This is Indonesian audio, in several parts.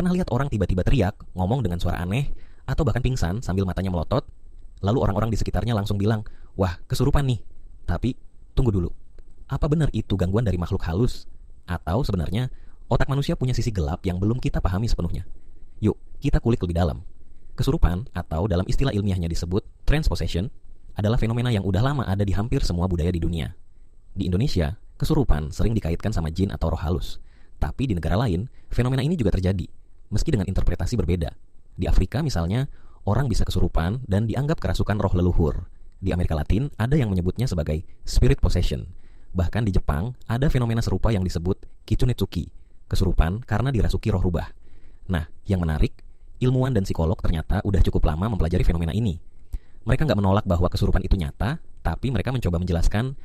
Pernah lihat orang tiba-tiba teriak, ngomong dengan suara aneh, atau bahkan pingsan sambil matanya melotot, lalu orang-orang di sekitarnya langsung bilang, wah kesurupan nih. Tapi, tunggu dulu. Apa benar itu gangguan dari makhluk halus? Atau sebenarnya, otak manusia punya sisi gelap yang belum kita pahami sepenuhnya? Yuk, kita kulik lebih dalam. Kesurupan, atau dalam istilah ilmiahnya disebut transpossession, adalah fenomena yang udah lama ada di hampir semua budaya di dunia. Di Indonesia, kesurupan sering dikaitkan sama jin atau roh halus. Tapi di negara lain, fenomena ini juga terjadi, meski dengan interpretasi berbeda. Di Afrika misalnya, orang bisa kesurupan dan dianggap kerasukan roh leluhur. Di Amerika Latin, ada yang menyebutnya sebagai spirit possession. Bahkan di Jepang, ada fenomena serupa yang disebut kitsunetsuki, kesurupan karena dirasuki roh rubah. Nah, yang menarik, ilmuwan dan psikolog ternyata udah cukup lama mempelajari fenomena ini. Mereka nggak menolak bahwa kesurupan itu nyata, tapi mereka mencoba menjelaskan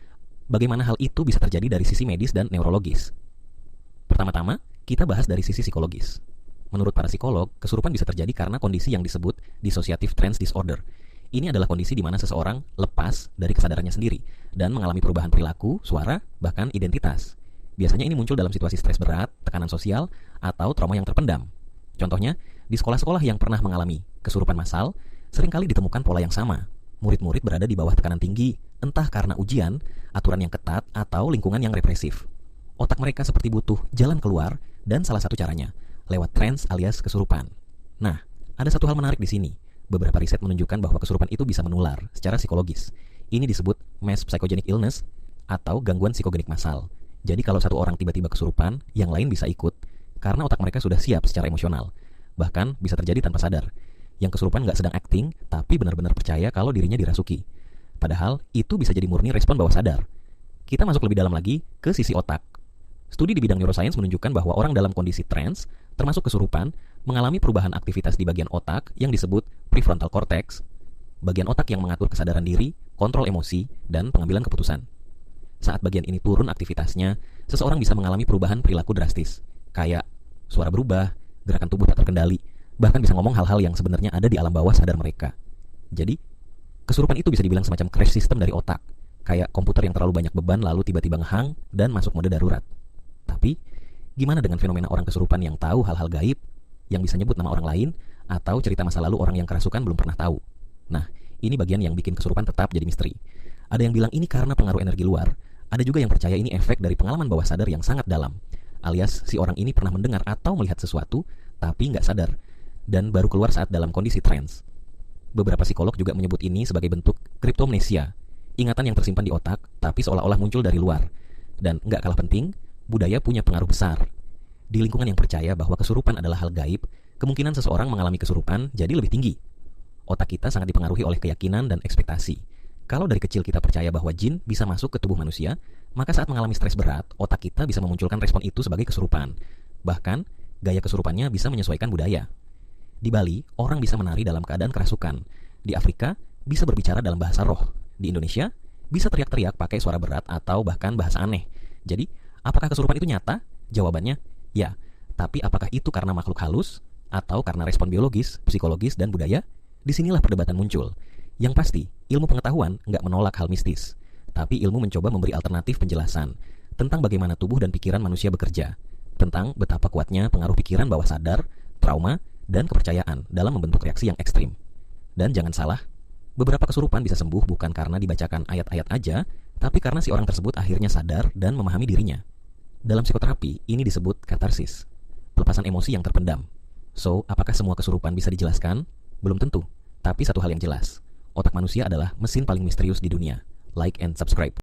bagaimana hal itu bisa terjadi dari sisi medis dan neurologis. Pertama-tama, kita bahas dari sisi psikologis. Menurut para psikolog, kesurupan bisa terjadi karena kondisi yang disebut dissociative trance disorder. Ini adalah kondisi di mana seseorang lepas dari kesadarannya sendiri dan mengalami perubahan perilaku, suara, bahkan identitas. Biasanya ini muncul dalam situasi stres berat, tekanan sosial, atau trauma yang terpendam. Contohnya, di sekolah-sekolah yang pernah mengalami kesurupan massal, seringkali ditemukan pola yang sama. Murid-murid berada di bawah tekanan tinggi, entah karena ujian, aturan yang ketat, atau lingkungan yang represif. Otak mereka seperti butuh jalan keluar, dan salah satu caranya lewat trance alias kesurupan. Nah, ada satu hal menarik di sini. Beberapa riset menunjukkan bahwa kesurupan itu bisa menular secara psikologis. Ini disebut mass psychogenic illness atau gangguan psikogenik massal. Jadi kalau satu orang tiba-tiba kesurupan, yang lain bisa ikut karena otak mereka sudah siap secara emosional. Bahkan bisa terjadi tanpa sadar. Yang kesurupan nggak sedang acting, tapi benar-benar percaya kalau dirinya dirasuki. Padahal itu bisa jadi murni respon bawah sadar. Kita masuk lebih dalam lagi ke sisi otak. Studi di bidang neuroscience menunjukkan bahwa orang dalam kondisi trance, termasuk kesurupan, mengalami perubahan aktivitas di bagian otak yang disebut prefrontal cortex, bagian otak yang mengatur kesadaran diri, kontrol emosi, dan pengambilan keputusan. Saat bagian ini turun aktivitasnya, seseorang bisa mengalami perubahan perilaku drastis, kayak suara berubah, gerakan tubuh tak terkendali, bahkan bisa ngomong hal-hal yang sebenarnya ada di alam bawah sadar mereka. Jadi, kesurupan itu bisa dibilang semacam crash system dari otak, kayak komputer yang terlalu banyak beban lalu tiba-tiba ngehang dan masuk mode darurat. Tapi, gimana dengan fenomena orang kesurupan yang tahu hal-hal gaib, yang bisa nyebut nama orang lain, atau cerita masa lalu orang yang kerasukan belum pernah tahu? Nah, ini bagian yang bikin kesurupan tetap jadi misteri. Ada yang bilang ini karena pengaruh energi luar, ada juga yang percaya ini efek dari pengalaman bawah sadar yang sangat dalam, alias si orang ini pernah mendengar atau melihat sesuatu, tapi nggak sadar, dan baru keluar saat dalam kondisi trance. Beberapa psikolog juga menyebut ini sebagai bentuk kriptomnesia, ingatan yang tersimpan di otak, tapi seolah-olah muncul dari luar. Dan nggak kalah penting, budaya punya pengaruh besar. Di lingkungan yang percaya bahwa kesurupan adalah hal gaib, kemungkinan seseorang mengalami kesurupan jadi lebih tinggi. Otak kita sangat dipengaruhi oleh keyakinan dan ekspektasi. Kalau dari kecil kita percaya bahwa jin bisa masuk ke tubuh manusia, maka saat mengalami stres berat, otak kita bisa memunculkan respon itu sebagai kesurupan. Bahkan, gaya kesurupannya bisa menyesuaikan budaya. Di Bali, orang bisa menari dalam keadaan kerasukan. Di Afrika, bisa berbicara dalam bahasa roh. Di Indonesia, bisa teriak-teriak pakai suara berat atau bahkan bahasa aneh. Jadi, apakah kesurupan itu nyata? Jawabannya, ya. Tapi apakah itu karena makhluk halus? Atau karena respon biologis, psikologis, dan budaya? Disinilah perdebatan muncul. Yang pasti, ilmu pengetahuan nggak menolak hal mistis. Tapi ilmu mencoba memberi alternatif penjelasan tentang bagaimana tubuh dan pikiran manusia bekerja. Tentang betapa kuatnya pengaruh pikiran bawah sadar, trauma, dan kepercayaan dalam membentuk reaksi yang ekstrim. Dan jangan salah, beberapa kesurupan bisa sembuh bukan karena dibacakan ayat-ayat aja, tapi karena si orang tersebut akhirnya sadar dan memahami dirinya. Dalam psikoterapi, ini disebut katarsis, pelepasan emosi yang terpendam. So, apakah semua kesurupan bisa dijelaskan? Belum tentu, tapi satu hal yang jelas, otak manusia adalah mesin paling misterius di dunia. Like and subscribe.